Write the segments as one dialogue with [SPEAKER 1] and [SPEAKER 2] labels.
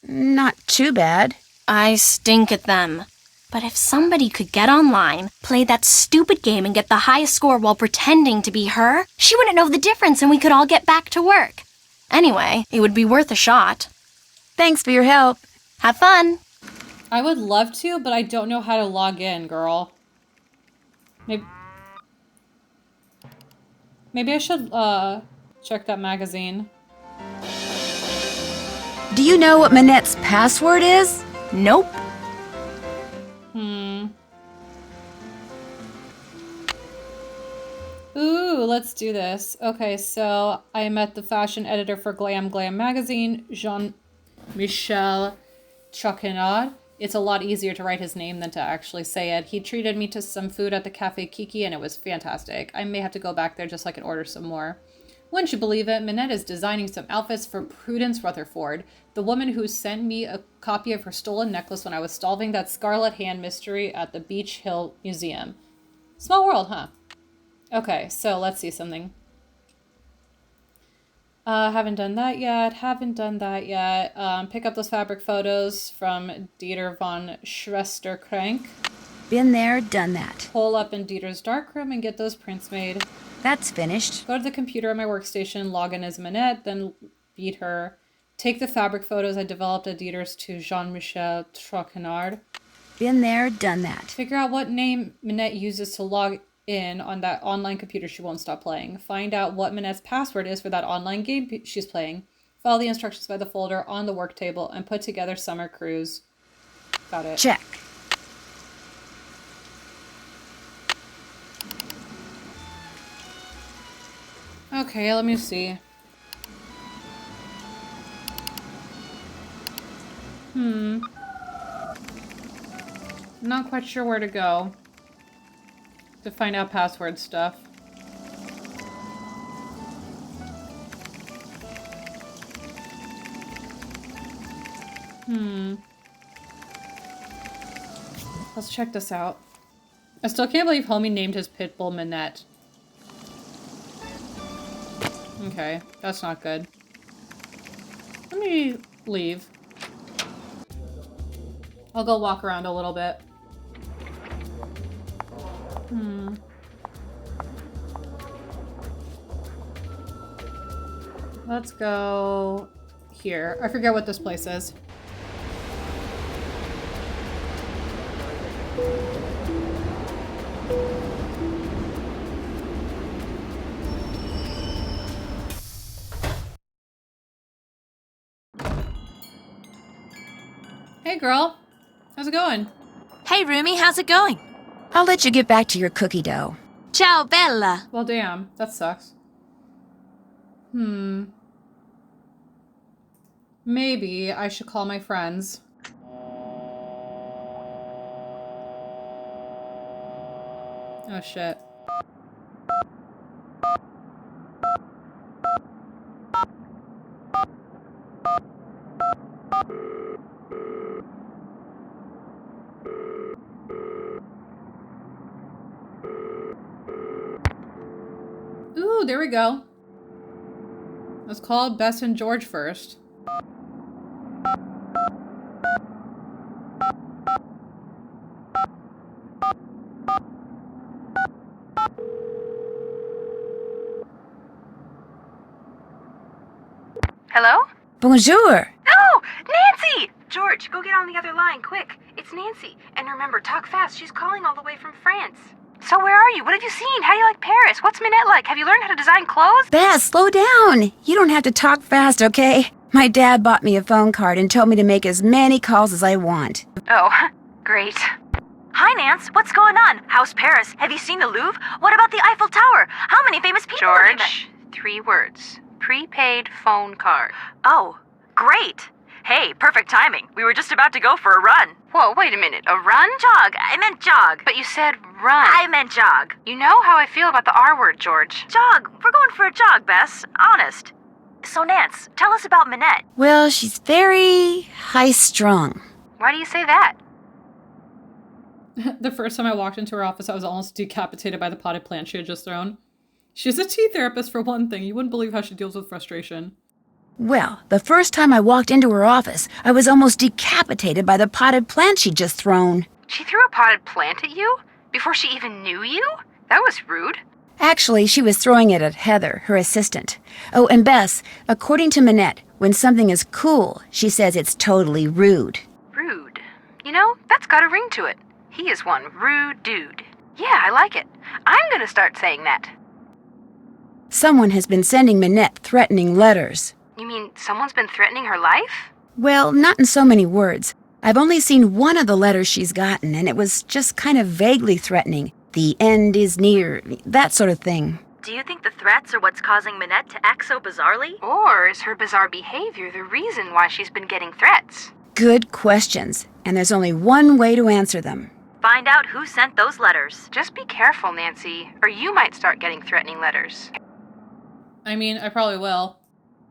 [SPEAKER 1] Not too bad.
[SPEAKER 2] I stink at them. But if somebody could get online, play that stupid game and get the highest score while pretending to be her, she wouldn't know the difference and we could all get back to work. Anyway, it would be worth a shot.
[SPEAKER 1] Thanks for your help.
[SPEAKER 2] Have fun.
[SPEAKER 3] I would love to, but I don't know how to log in, girl. Maybe I should, check that magazine.
[SPEAKER 1] Do you know what Minette's password is?
[SPEAKER 2] Nope.
[SPEAKER 3] Ooh, let's do this. Okay, so I met the fashion editor for Glam Glam magazine, Jean-Michel Choquenard. It's a lot easier to write his name than to actually say it. He treated me to some food at the Cafe Kiki and it was fantastic. I may have to go back there just so I can order some more. Wouldn't you believe it? Minette is designing some outfits for Prudence Rutherford, the woman who sent me a copy of her stolen necklace when I was solving that Scarlet Hand mystery at the Beach Hill Museum. Small world, huh? Okay, so let's see something. Haven't done that yet. Pick up those fabric photos from Dieter von Schwesterkrank.
[SPEAKER 1] Been there, done that.
[SPEAKER 3] Hole up in Dieter's darkroom and get those prints made.
[SPEAKER 1] That's finished.
[SPEAKER 3] Go to the computer on my workstation, log in as Minette, then beat her. Take the fabric photos I developed at Dieter's to Jean-Michel Troquenard.
[SPEAKER 1] Been there, done that.
[SPEAKER 3] Figure out what name Minette uses to log in on that online computer she won't stop playing. Find out what Minette's password is for that online game she's playing. Follow the instructions by the folder on the work table and put together summer cruise. Got it.
[SPEAKER 1] Check.
[SPEAKER 3] Okay, let me see. Not quite sure where to go to find out password stuff. Let's check this out. I still can't believe homie named his pit bull Minette. Okay, that's not good. Let me leave. I'll go walk around a little bit. Let's go here. I forget what this place is. Hey girl, how's it going?
[SPEAKER 4] Hey, Rumi, how's it going?
[SPEAKER 1] I'll let you get back to your cookie dough.
[SPEAKER 4] Ciao, Bella.
[SPEAKER 3] Well, damn, that sucks. Maybe I should call my friends. Oh shit. Ooh, there we go. Let's call Bess and George first.
[SPEAKER 5] Hello?
[SPEAKER 1] Bonjour.
[SPEAKER 5] Oh, Nancy! George, go get on the other line, quick. It's Nancy. And remember, talk fast. She's calling all the way from France. So where are you? What have you seen? How do you like Paris? What's Minette like? Have you learned how to design clothes?
[SPEAKER 1] Bess, slow down. You don't have to talk fast, okay? My dad bought me a phone card and told me to make as many calls as I want.
[SPEAKER 5] Oh, great. Hi, Nance. What's going on? How's Paris? Have you seen the Louvre? What about the Eiffel Tower? How many famous people have you met?
[SPEAKER 6] George, 3 words. Prepaid phone card.
[SPEAKER 5] Oh, great. Hey, perfect timing. We were just about to go for a run.
[SPEAKER 6] Whoa, wait a minute. A run?
[SPEAKER 5] Jog. I meant jog.
[SPEAKER 6] But you said run.
[SPEAKER 5] I meant jog.
[SPEAKER 6] You know how I feel about the R word, George.
[SPEAKER 5] Jog. We're going for a jog, Bess. Honest. So, Nance, tell us about Minette.
[SPEAKER 1] Well, she's very high-strung.
[SPEAKER 6] Why do you say that?
[SPEAKER 3] The first time I walked into her office, I was almost decapitated by the potted plant she had just thrown. She's a tea therapist for one thing. You wouldn't believe how she deals with frustration.
[SPEAKER 1] Well, the first time I walked into her office, I was almost decapitated by the potted plant she'd just thrown.
[SPEAKER 5] She threw a potted plant at you? Before she even knew you? That was rude.
[SPEAKER 1] Actually, she was throwing it at Heather, her assistant. Oh, and Bess, according to Minette, when something is cool, she says it's totally rude.
[SPEAKER 5] Rude. You know, that's got a ring to it. He is one rude dude. Yeah, I like it. I'm gonna start saying that.
[SPEAKER 1] Someone has been sending Minette threatening letters.
[SPEAKER 5] You mean someone's been threatening her life?
[SPEAKER 1] Well, not in so many words. I've only seen one of the letters she's gotten, and it was just kind of vaguely threatening. The end is near, that sort of thing.
[SPEAKER 4] Do you think the threats are what's causing Minette to act so bizarrely?
[SPEAKER 5] Or is her bizarre behavior the reason why she's been getting threats?
[SPEAKER 1] Good questions, and there's only one way to answer them.
[SPEAKER 4] Find out who sent those letters.
[SPEAKER 5] Just be careful, Nancy, or you might start getting threatening letters.
[SPEAKER 3] I mean, I probably will.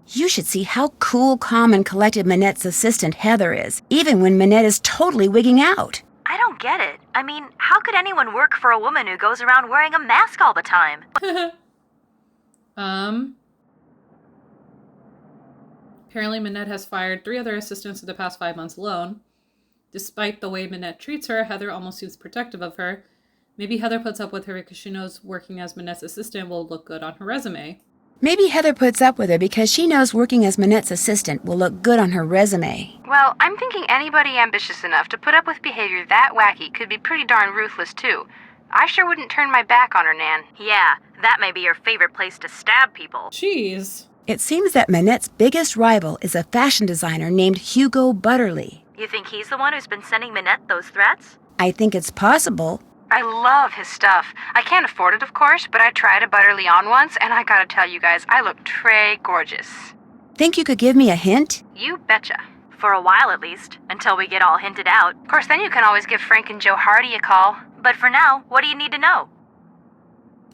[SPEAKER 1] You should see how cool, calm, and collected Minette's assistant Heather is, even when Minette is totally wigging out.
[SPEAKER 4] I don't get it. I mean, how could anyone work for a woman who goes around wearing a mask all the time?
[SPEAKER 3] Apparently Minette has fired 3 other assistants in the past 5 months alone. Despite the way Minette treats her, Heather almost seems protective of her. Maybe Heather puts up with her because she knows working as Minette's assistant will look good on her resume.
[SPEAKER 1] Maybe Heather puts up with her because she knows working as Minette's assistant will look good on her resume.
[SPEAKER 5] Well, I'm thinking anybody ambitious enough to put up with behavior that wacky could be pretty darn ruthless, too. I sure wouldn't turn my back on her, Nan.
[SPEAKER 4] Yeah, that may be your favorite place to stab people.
[SPEAKER 3] Jeez.
[SPEAKER 1] It seems that Minette's biggest rival is a fashion designer named Hugo Butterly.
[SPEAKER 4] You think he's the one who's been sending Minette those threats?
[SPEAKER 1] I think it's possible.
[SPEAKER 5] I love his stuff. I can't afford it, of course, but I tried a Butterly on once, and I gotta tell you guys, I look très gorgeous.
[SPEAKER 1] Think you could give me a hint?
[SPEAKER 5] You betcha.
[SPEAKER 4] For a while at least, until we get all hinted out.
[SPEAKER 5] Of course, then you can always give Frank and Joe Hardy a call.
[SPEAKER 4] But for now, what do you need to know?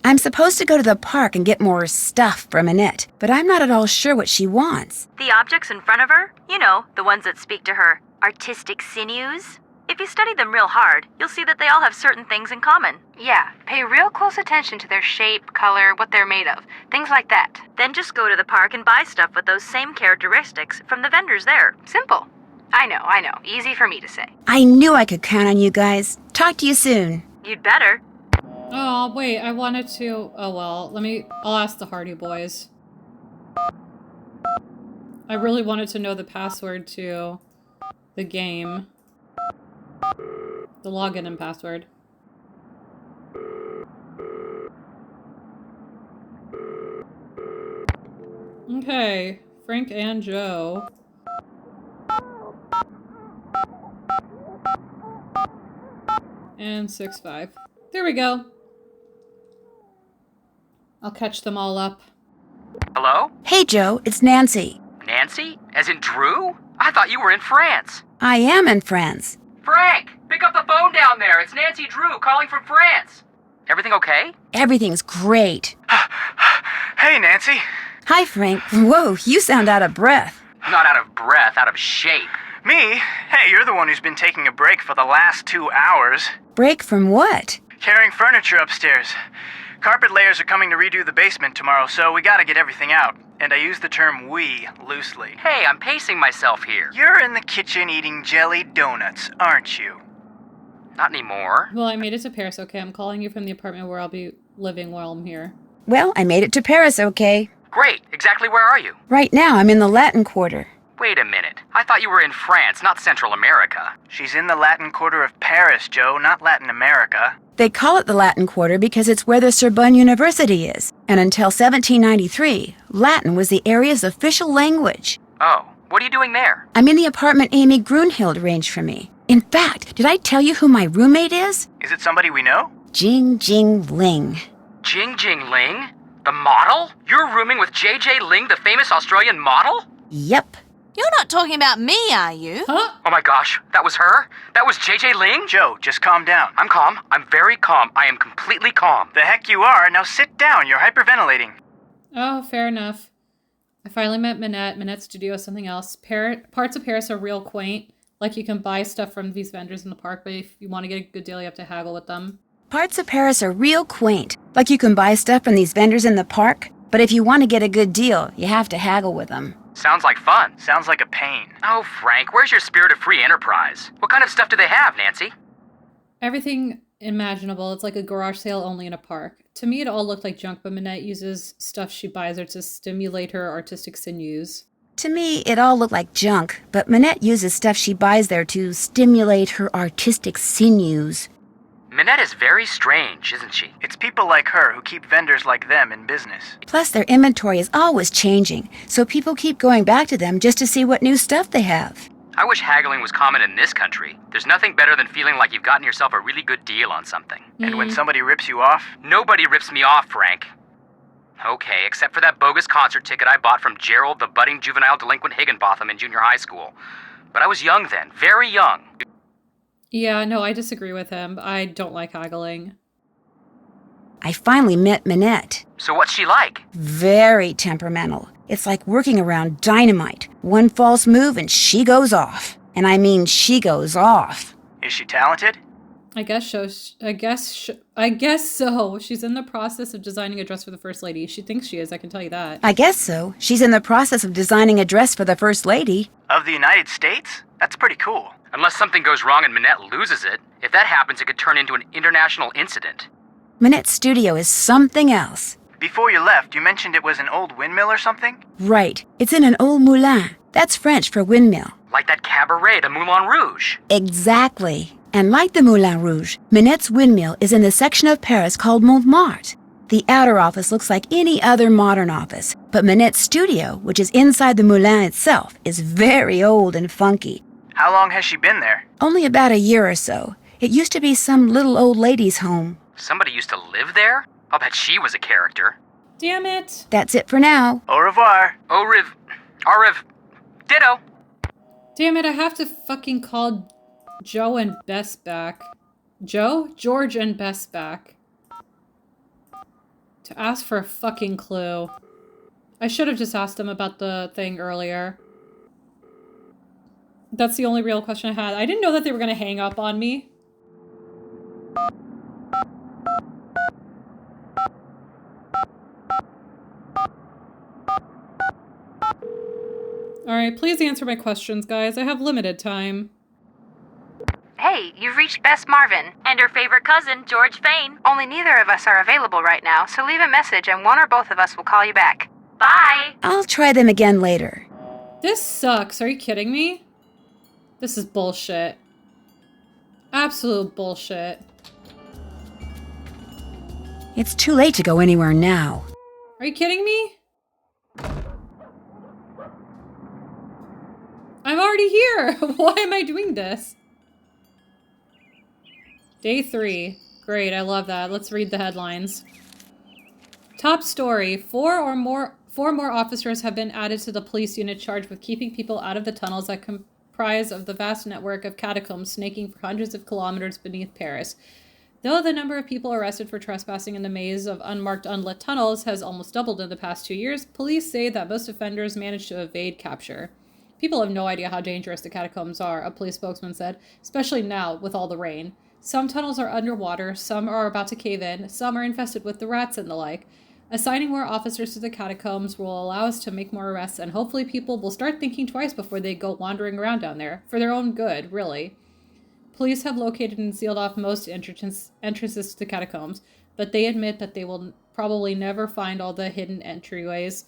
[SPEAKER 1] I'm supposed to go to the park and get more stuff from Minette, but I'm not at all sure what she wants.
[SPEAKER 4] The objects in front of her? You know, the ones that speak to her artistic sinews? If you study them real hard, you'll see that they all have certain things in common.
[SPEAKER 5] Yeah, pay real close attention to their shape, color, what they're made of. Things like that.
[SPEAKER 4] Then just go to the park and buy stuff with those same characteristics from the vendors there.
[SPEAKER 5] Simple. I know. Easy for me to say.
[SPEAKER 1] I knew I could count on you guys. Talk to you soon.
[SPEAKER 4] You'd better.
[SPEAKER 3] Oh, wait, I wanted to... Oh, well, I'll ask the Hardy Boys. I really wanted to know the password to the game. The login and password. Okay, Frank and Joe. And 6-5. There we go. I'll catch them all up.
[SPEAKER 7] Hello?
[SPEAKER 1] Hey, Joe, it's Nancy.
[SPEAKER 7] Nancy? As in Drew? I thought you were in France.
[SPEAKER 1] I am in France.
[SPEAKER 7] Frank! Pick up the phone down there. It's Nancy Drew calling from France. Everything okay?
[SPEAKER 1] Everything's great.
[SPEAKER 8] Hey, Nancy.
[SPEAKER 1] Hi, Frank. Whoa, you sound out of breath.
[SPEAKER 7] Not out of breath, out of shape.
[SPEAKER 8] Me? Hey, you're the one who's been taking a break for the last 2 hours.
[SPEAKER 1] Break from what?
[SPEAKER 8] Carrying furniture upstairs. Carpet layers are coming to redo the basement tomorrow, so we gotta get everything out. And I use the term we loosely.
[SPEAKER 7] Hey, I'm pacing myself here.
[SPEAKER 8] You're in the kitchen eating jelly donuts, aren't you?
[SPEAKER 7] Not anymore.
[SPEAKER 3] Well, I made it to Paris, okay? I'm calling you from the apartment where I'll be living while I'm here.
[SPEAKER 1] Well, I made it to Paris, okay?
[SPEAKER 7] Great. Exactly where are you?
[SPEAKER 1] Right now, I'm in the Latin Quarter.
[SPEAKER 7] Wait a minute. I thought you were in France, not Central America.
[SPEAKER 8] She's in the Latin Quarter of Paris, Joe, not Latin America.
[SPEAKER 1] They call it the Latin Quarter because it's where the Sorbonne University is. And until 1793, Latin was the area's official language.
[SPEAKER 7] Oh, what are you doing there?
[SPEAKER 1] I'm in the apartment Amy Grunhild arranged for me. In fact, did I tell you who my roommate is?
[SPEAKER 8] Is it somebody we know?
[SPEAKER 1] Jing Jing Ling.
[SPEAKER 7] Jing Jing Ling? The model? You're rooming with J.J. Ling, the famous Australian model?
[SPEAKER 1] Yep.
[SPEAKER 4] You're not talking about me, are you?
[SPEAKER 3] Huh?
[SPEAKER 7] Oh my gosh, that was her? That was J.J. Ling?
[SPEAKER 8] Joe, just calm down.
[SPEAKER 7] I'm calm. I'm very calm. I am completely calm.
[SPEAKER 8] The heck you are. Now sit down. You're hyperventilating.
[SPEAKER 3] Oh, fair enough. I finally met Minette. Minette's studio is something else. Parts of Paris are real quaint. Like, you can buy stuff from these vendors in the park, but if you want to get a good deal, you have to haggle with them.
[SPEAKER 1] Parts of Paris are real quaint. Like you can buy stuff from these vendors in the park, but if you want to get a good deal, you have to haggle with them.
[SPEAKER 7] Sounds like fun.
[SPEAKER 8] Sounds like a pain.
[SPEAKER 7] Oh, Frank, where's your spirit of free enterprise? What kind of stuff do they have, Nancy?
[SPEAKER 3] Everything imaginable. It's like a garage sale only in a park. To me, it all looked like junk, but Minette uses stuff she buys her to stimulate her artistic sinews.
[SPEAKER 1] To me, it all looked like junk, but Minette uses stuff she buys there to stimulate her artistic sinews.
[SPEAKER 7] Minette is very strange, isn't she?
[SPEAKER 8] It's people like her who keep vendors like them in business.
[SPEAKER 1] Plus, their inventory is always changing, so people keep going back to them just to see what new stuff they have.
[SPEAKER 7] I wish haggling was common in this country. There's nothing better than feeling like you've gotten yourself a really good deal on something.
[SPEAKER 8] And when somebody rips you off?
[SPEAKER 7] Nobody rips me off, Frank. Okay, except for that bogus concert ticket I bought from Gerald, the budding juvenile delinquent Higginbotham in junior high school. But I was young then, very young.
[SPEAKER 3] Yeah, no, I disagree with him. I don't like haggling.
[SPEAKER 1] I finally met Minette.
[SPEAKER 7] So what's she like?
[SPEAKER 1] Very temperamental. It's like working around dynamite. One false move and she goes off. And I mean she goes off.
[SPEAKER 8] Is she talented?
[SPEAKER 3] I guess so. She's in the process of designing a dress for the First Lady. She thinks she is, I can tell you that.
[SPEAKER 1] I guess so. She's in the process of designing a dress for the First Lady.
[SPEAKER 8] Of the United States? That's pretty cool.
[SPEAKER 7] Unless something goes wrong and Minette loses it. If that happens, it could turn into an international incident.
[SPEAKER 1] Minette's studio is something else.
[SPEAKER 8] Before you left, you mentioned it was an old windmill or something?
[SPEAKER 1] Right. It's in an old moulin. That's French for windmill.
[SPEAKER 7] Like that cabaret, the Moulin Rouge.
[SPEAKER 1] Exactly. And like the Moulin Rouge, Minette's windmill is in the section of Paris called Montmartre. The outer office looks like any other modern office, but Minette's studio, which is inside the moulin itself, is very old and funky.
[SPEAKER 8] How long has she been there?
[SPEAKER 1] Only about a year or so. It used to be some little old lady's home.
[SPEAKER 7] Somebody used to live there? I'll bet she was a character.
[SPEAKER 3] Damn it.
[SPEAKER 1] That's it for now.
[SPEAKER 8] Au revoir.
[SPEAKER 7] Au rev. Ditto.
[SPEAKER 3] Damn it, I have to fucking call Joe and Bess back. George and Bess back. To ask for a fucking clue. I should have just asked them about the thing earlier. That's the only real question I had. I didn't know that they were gonna hang up on me. Alright, please answer my questions, guys. I have limited time.
[SPEAKER 5] Hey, you've reached Bess Marvin.
[SPEAKER 4] And her favorite cousin, George Fane.
[SPEAKER 5] Only neither of us are available right now, so leave a message and one or both of us will call you back.
[SPEAKER 4] Bye.
[SPEAKER 1] I'll try them again later.
[SPEAKER 3] This sucks. Are you kidding me? This is bullshit. Absolute bullshit.
[SPEAKER 1] It's too late to go anywhere now.
[SPEAKER 3] Are you kidding me? I'm already here. Why am I doing this? Day 3. Great, I love that. Let's read the headlines. Top story. Four more officers have been added to the police unit charged with keeping people out of the tunnels that comprise of the vast network of catacombs snaking for hundreds of kilometers beneath Paris. Though the number of people arrested for trespassing in the maze of unmarked, unlit tunnels has almost doubled in the past 2 years, police say that most offenders manage to evade capture. People have no idea how dangerous the catacombs are, a police spokesman said, especially now with all the rain. Some tunnels are underwater, some are about to cave in, some are infested with the rats and the like. Assigning more officers to the catacombs will allow us to make more arrests, and hopefully people will start thinking twice before they go wandering around down there. For their own good, really. Police have located and sealed off most entrances to the catacombs, but they admit that they will probably never find all the hidden entryways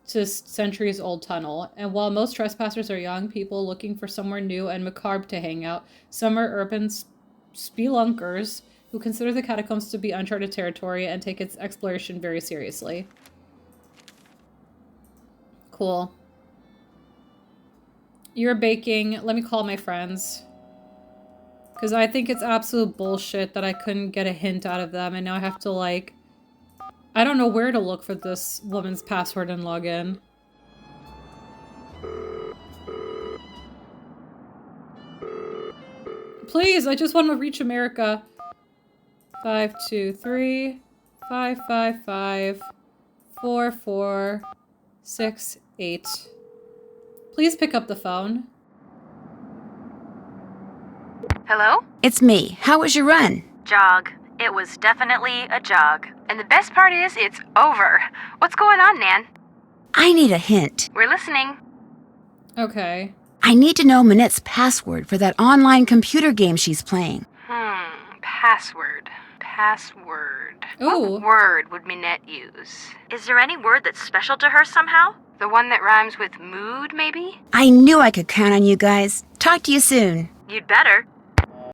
[SPEAKER 3] to centuries-old tunnel. And while most trespassers are young people looking for somewhere new and macabre to hang out, some are urban spelunkers who consider the catacombs to be uncharted territory and take its exploration very seriously. Cool. You're baking. Let me call my friends. Because I think it's absolute bullshit that I couldn't get a hint out of them, and now I have to, like... I don't know where to look for this woman's password and login. Please, I just want to reach America. 523 555 4468. Please pick up the phone.
[SPEAKER 5] Hello?
[SPEAKER 1] It's me. How was your run?
[SPEAKER 4] Jog. It was definitely a jog.
[SPEAKER 5] And the best part is, it's over. What's going on, Nan?
[SPEAKER 1] I need a hint.
[SPEAKER 5] We're listening.
[SPEAKER 3] Okay.
[SPEAKER 1] I need to know Minette's password for that online computer game she's playing.
[SPEAKER 6] Password. Password.
[SPEAKER 3] Ooh.
[SPEAKER 6] What word would Minette use?
[SPEAKER 4] Is there any word that's special to her somehow?
[SPEAKER 6] The one that rhymes with mood, maybe?
[SPEAKER 1] I knew I could count on you guys. Talk to you soon.
[SPEAKER 4] You'd better.